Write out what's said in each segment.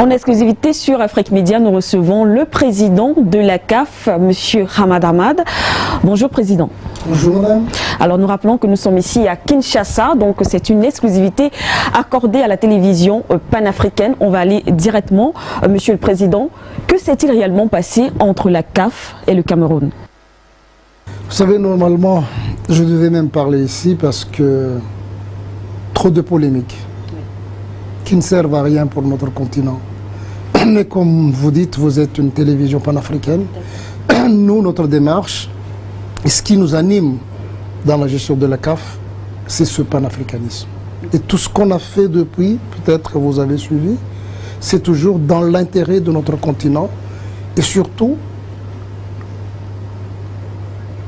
En exclusivité sur Afrique Média, nous recevons le président de la CAF, M. Hamad Hamad. Bonjour président. Bonjour madame. Alors nous rappelons que nous sommes ici à Kinshasa, donc c'est une exclusivité accordée à la télévision panafricaine. On va aller directement, Monsieur le Président, que s'est-il réellement passé entre la CAF et le Cameroun? Vous savez, normalement, je devais même parler ici parce que trop de polémiques qui ne servent à rien pour notre continent. Mais comme vous dites, vous êtes une télévision panafricaine. Nous, notre démarche, et ce qui nous anime dans la gestion de la CAF, c'est ce panafricanisme. Et tout ce qu'on a fait depuis, peut-être que vous avez suivi, c'est toujours dans l'intérêt de notre continent. Et surtout,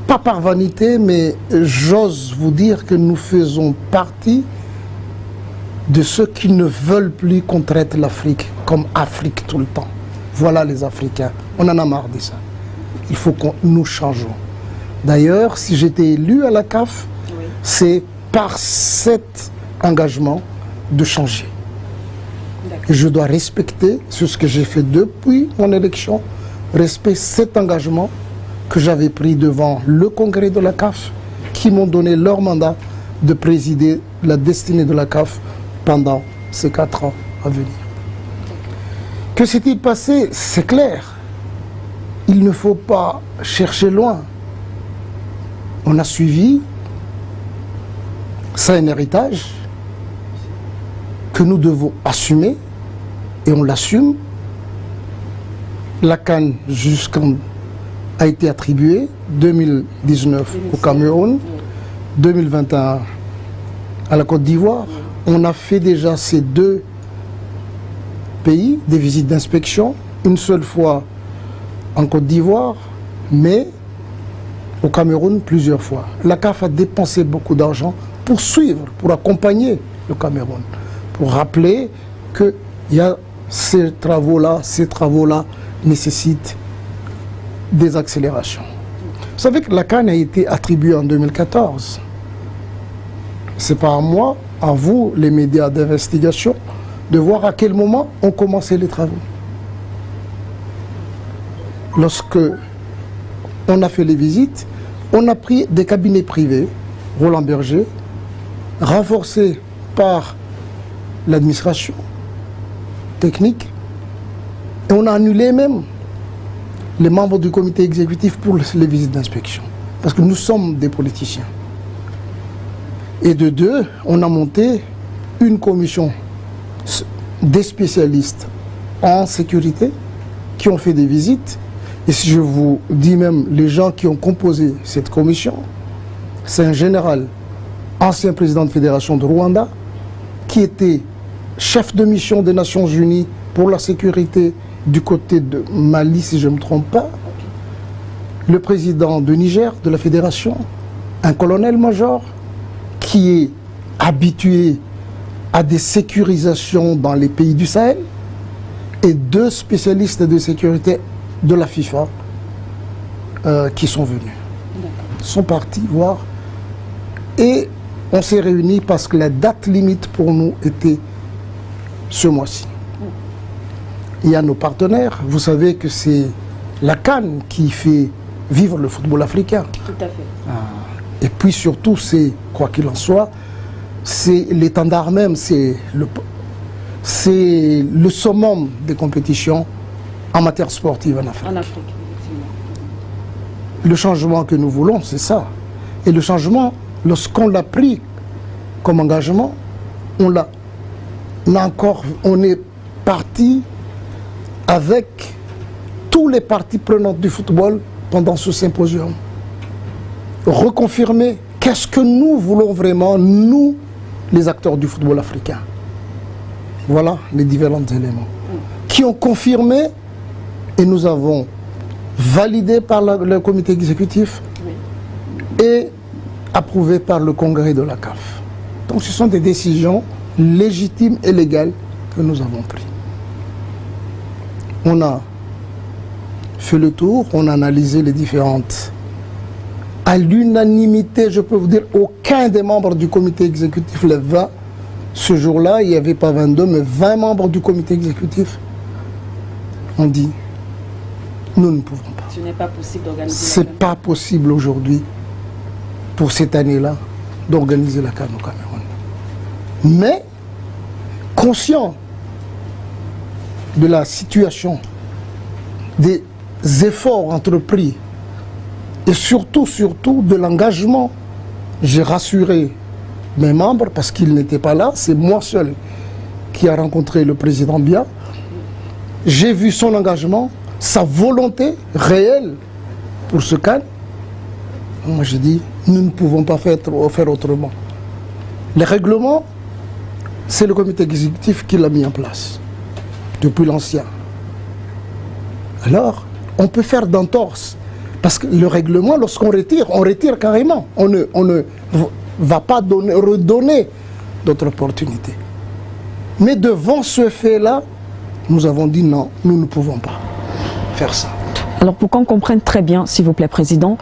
pas par vanité, mais j'ose vous dire que nous faisons partie de ceux qui ne veulent plus qu'on traite l'Afrique comme Afrique tout le temps. Voilà les Africains. On en a marre de ça. Il faut que nous changeons. D'ailleurs, si j'étais élu à la CAF, c'est par cet engagement de changer. Et je dois respecter ce que j'ai fait depuis mon élection, respecter cet engagement que j'avais pris devant le congrès de la CAF, qui m'ont donné leur mandat de présider la destinée de la CAF pendant ces 4 ans à venir. Que s'est-il passé? C'est clair. Il ne faut pas chercher loin. On a suivi, c'est un héritage que nous devons assumer et on l'assume. La CAN a été attribuée 2019 au Cameroun, 2021 à la Côte d'Ivoire. On a fait déjà ces 2 pays des visites d'inspection, une seule fois en Côte d'Ivoire, mais au Cameroun plusieurs fois. La CAF a dépensé beaucoup d'argent pour suivre, pour accompagner le Cameroun, pour rappeler que ces travaux-là nécessitent des accélérations. Vous savez que la CAN a été attribuée en 2014. C'est pas à moi, à vous, les médias d'investigation, de voir à quel moment ont commencé les travaux. Lorsque on a fait les visites, on a pris des cabinets privés, Roland Berger, renforcés par l'administration technique, et on a annulé même les membres du comité exécutif pour les visites d'inspection, parce que nous sommes des politiciens. Et de 2, on a monté une commission des spécialistes en sécurité qui ont fait des visites. Et si je vous dis même les gens qui ont composé cette commission, c'est un général, ancien président de fédération de Rwanda, qui était chef de mission des Nations Unies pour la sécurité du côté de Mali, si je ne me trompe pas, le président de Niger, de la fédération, un colonel-major qui est habitué à des sécurisations dans les pays du Sahel, et 2 spécialistes de sécurité de la FIFA qui sont venus. Sont partis voir. Et on s'est réunis parce que la date limite pour nous était ce mois-ci. Il y a nos partenaires. Vous savez que c'est la CAN qui fait vivre le football africain. Tout à fait. Et puis surtout, c'est, quoi qu'il en soit, c'est l'étendard même, c'est le summum des compétitions en matière sportive en Afrique. En Afrique, effectivement. Le changement que nous voulons, c'est ça. Et le changement, lorsqu'on l'a pris comme engagement, on est parti avec tous les parties prenantes du football pendant ce symposium. Reconfirmer qu'est-ce que nous voulons vraiment, nous, les acteurs du football africain. Voilà les différents éléments qui ont confirmé et nous avons validé par le comité exécutif et approuvé par le congrès de la CAF. Donc ce sont des décisions légitimes et légales que nous avons prises. On a fait le tour, on a analysé les différentes. À l'unanimité, je peux vous dire, aucun des membres du comité exécutif, les 20, ce jour-là, il n'y avait pas 22, mais 20 membres du comité exécutif on dit, nous ne pouvons pas. Ce n'est pas possible d'organiser. C'est pas possible aujourd'hui, pour cette année-là, d'organiser la CAN au Cameroun. Mais, conscient de la situation, des efforts entrepris, et surtout de l'engagement, j'ai rassuré mes membres parce qu'ils n'étaient pas là, c'est moi seul qui a rencontré le président Biya. J'ai vu son engagement, sa volonté réelle pour ce CAN. Moi j'ai dit, nous ne pouvons pas faire autrement. Les règlements, c'est le comité exécutif qui l'a mis en place, depuis l'ancien. Alors, on peut faire d'entorse, parce que le règlement, lorsqu'on retire, on retire carrément. On ne va pas redonner d'autres opportunités. Mais devant ce fait-là, nous avons dit non, nous ne pouvons pas faire ça. Alors pour qu'on comprenne très bien, s'il vous plaît, Président,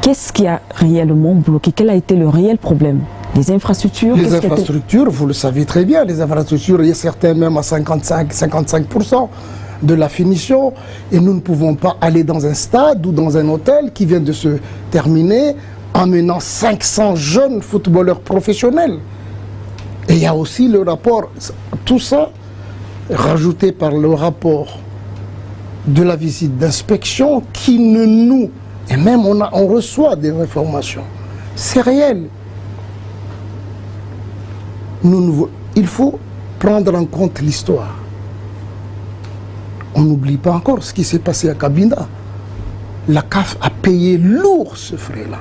qu'est-ce qui a réellement bloqué? Quel a été le réel problème? Les infrastructures? Les infrastructures, vous le savez très bien, les infrastructures, il y a certains même à 55% de la finition, et nous ne pouvons pas aller dans un stade ou dans un hôtel qui vient de se terminer emmenant 500 jeunes footballeurs professionnels. Et il y a aussi le rapport, tout ça rajouté par le rapport de la visite d'inspection qui ne nous... Et même on reçoit des informations. C'est réel. Il faut prendre en compte l'histoire. On n'oublie pas encore ce qui s'est passé à Cabinda. La CAF a payé lourd ce frais-là.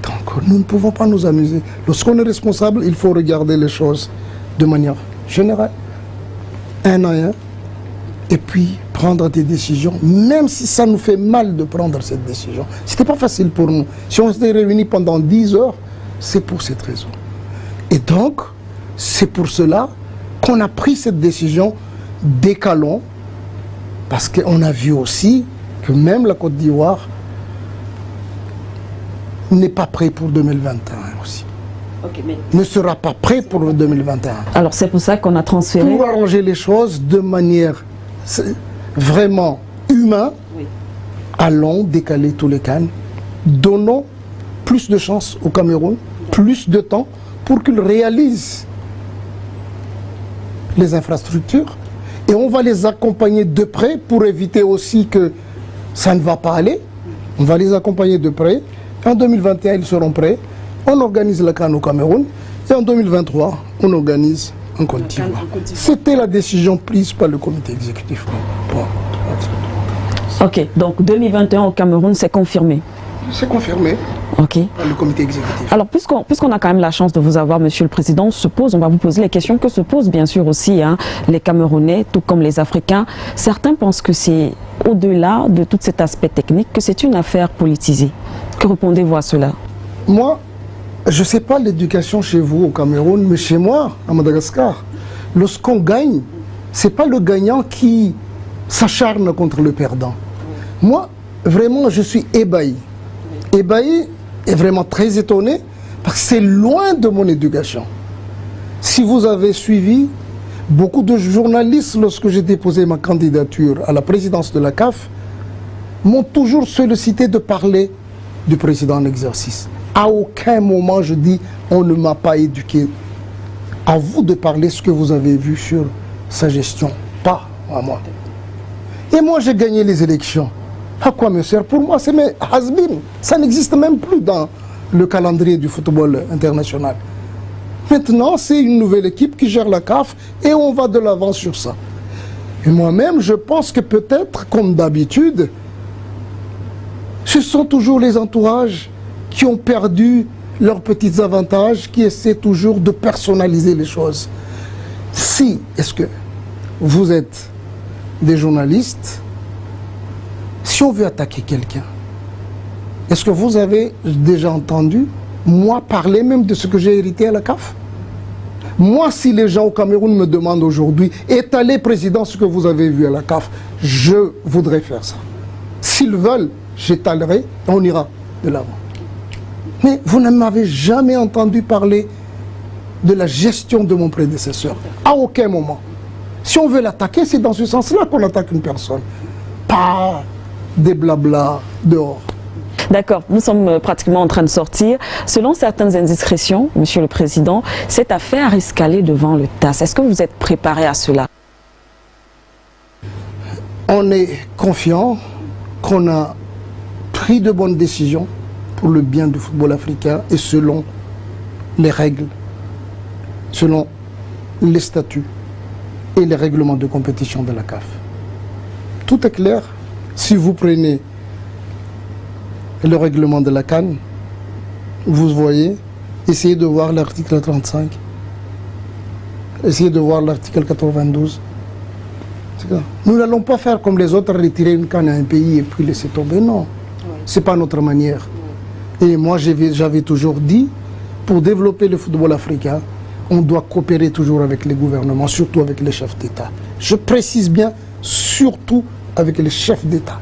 Donc nous ne pouvons pas nous amuser. Lorsqu'on est responsable, il faut regarder les choses de manière générale, un à un, et puis prendre des décisions, même si ça nous fait mal de prendre cette décision. C'était pas facile pour nous. Si on s'était réunis pendant 10 heures, c'est pour cette raison. Et donc, c'est pour cela qu'on a pris cette décision, décalons, parce qu'on a vu aussi que même la Côte d'Ivoire n'est pas prêt pour 2021 aussi. Okay, mais... ne sera pas prêt pour 2021. Alors c'est pour ça qu'on a transféré... Pour arranger les choses de manière vraiment humaine, oui. Allons décaler tous les CAN, donnons plus de chance au Cameroun, plus de temps pour qu'il réalise les infrastructures, et on va les accompagner de près pour éviter aussi que ça ne va pas aller. On va les accompagner de près. En 2021, ils seront prêts. On organise la CAN au Cameroun. Et en 2023, on organise en Côte d'Ivoire. C'était la décision prise par le comité exécutif. Ok, donc 2021 au Cameroun, c'est confirmé. C'est confirmé. Ok. Par le comité exécutif. Alors, puisqu'on a quand même la chance de vous avoir, Monsieur le Président, on va vous poser les questions que se posent bien sûr aussi les Camerounais, tout comme les Africains. Certains pensent que c'est au-delà de tout cet aspect technique, que c'est une affaire politisée. Que répondez-vous à cela? Moi, je ne sais pas l'éducation chez vous au Cameroun, mais chez moi, à Madagascar, lorsqu'on gagne, ce n'est pas le gagnant qui s'acharne contre le perdant. Moi, vraiment, je suis ébahi. Ébahi et vraiment très étonné, parce que c'est loin de mon éducation. Si vous avez suivi, beaucoup de journalistes, lorsque j'ai déposé ma candidature à la présidence de la CAF, m'ont toujours sollicité de parler du président en exercice. À aucun moment je dis, on ne m'a pas éduqué. À vous de parler ce que vous avez vu sur sa gestion, pas à moi. Et moi j'ai gagné les élections. À quoi me sert? Pour moi, c'est mes has-been. Ça n'existe même plus dans le calendrier du football international. Maintenant, c'est une nouvelle équipe qui gère la CAF et on va de l'avant sur ça. Et moi-même, je pense que peut-être, comme d'habitude, ce sont toujours les entourages qui ont perdu leurs petits avantages, qui essaient toujours de personnaliser les choses. Si, est-ce que vous êtes des journalistes, si on veut attaquer quelqu'un, est-ce que vous avez déjà entendu, moi, parler même de ce que j'ai hérité à la CAF? Moi, si les gens au Cameroun me demandent aujourd'hui, étalez, président, ce que vous avez vu à la CAF, je voudrais faire ça. S'ils veulent, j'étalerai et on ira de l'avant. Mais vous ne m'avez jamais entendu parler de la gestion de mon prédécesseur. À aucun moment. Si on veut l'attaquer, c'est dans ce sens-là qu'on attaque une personne. Pas des blabla dehors. D'accord, nous sommes pratiquement en train de sortir. Selon certaines indiscrétions, Monsieur le Président, cette affaire risque d'aller devant le TAS. Est-ce que vous êtes préparé à cela? On est confiant qu'on a pris de bonnes décisions pour le bien du football africain et selon les règles, selon les statuts et les règlements de compétition de la CAF. Tout est clair. Si vous prenez le règlement de la CAN, vous voyez, essayez de voir l'article 35, essayez de voir l'article 92. Nous n'allons pas faire comme les autres, retirer une canne à un pays et puis laisser tomber, non. Ce n'est pas notre manière. Et moi, j'avais toujours dit, pour développer le football africain, on doit coopérer toujours avec les gouvernements, surtout avec les chefs d'État. Je précise bien, surtout avec les chefs d'État.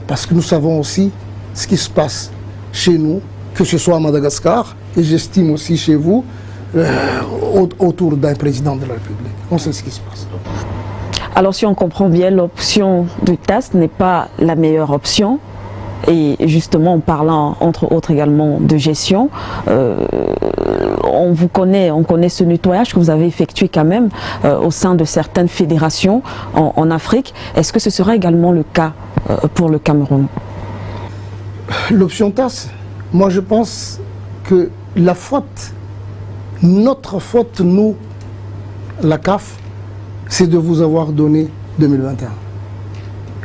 Parce que nous savons aussi ce qui se passe chez nous, que ce soit à Madagascar, et j'estime aussi chez vous, autour d'un président de la République. On sait ce qui se passe. Alors si on comprend bien, l'option du TAS n'est pas la meilleure option. Et justement, en parlant entre autres également de gestion, on connaît ce nettoyage que vous avez effectué quand même au sein de certaines fédérations en Afrique. Est-ce que ce sera également le cas pour le Cameroun? L'option TAS, moi je pense que la faute, notre faute, nous, la CAF, c'est de vous avoir donné 2021.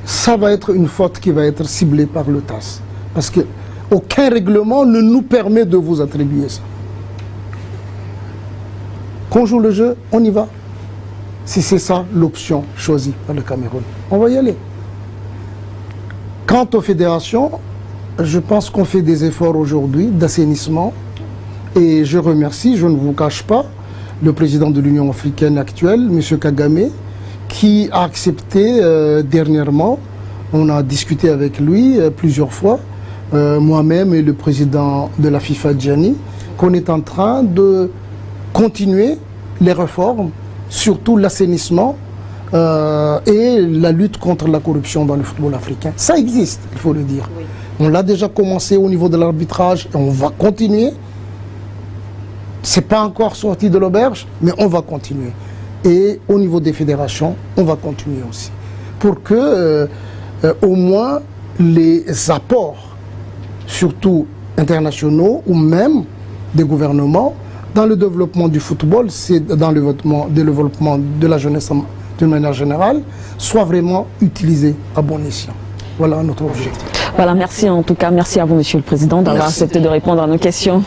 Ça va être une faute qui va être ciblée par le TAS. Parce qu'aucun règlement ne nous permet de vous attribuer ça. Qu'on joue le jeu, on y va. Si c'est ça l'option choisie par le Cameroun, on va y aller. Quant aux fédérations, je pense qu'on fait des efforts aujourd'hui d'assainissement. Et je remercie, je ne vous cache pas, le président de l'Union africaine actuelle, M. Kagame, qui a accepté dernièrement, on a discuté avec lui plusieurs fois, moi-même et le président de la FIFA, Gianni, qu'on est en train de continuer les réformes, surtout l'assainissement et la lutte contre la corruption dans le football africain. Ça existe, il faut le dire. Oui. On l'a déjà commencé au niveau de l'arbitrage et on va continuer. Ce n'est pas encore sorti de l'auberge, mais on va continuer. Et au niveau des fédérations, on va continuer aussi. Pour que, au moins, les apports, surtout internationaux ou même des gouvernements, dans le développement du football, c'est dans le développement de la jeunesse d'une manière générale, soient vraiment utilisés à bon escient. Voilà notre objectif. Voilà, merci en tout cas. Merci à vous, Monsieur le Président, d'avoir accepté de répondre à nos questions.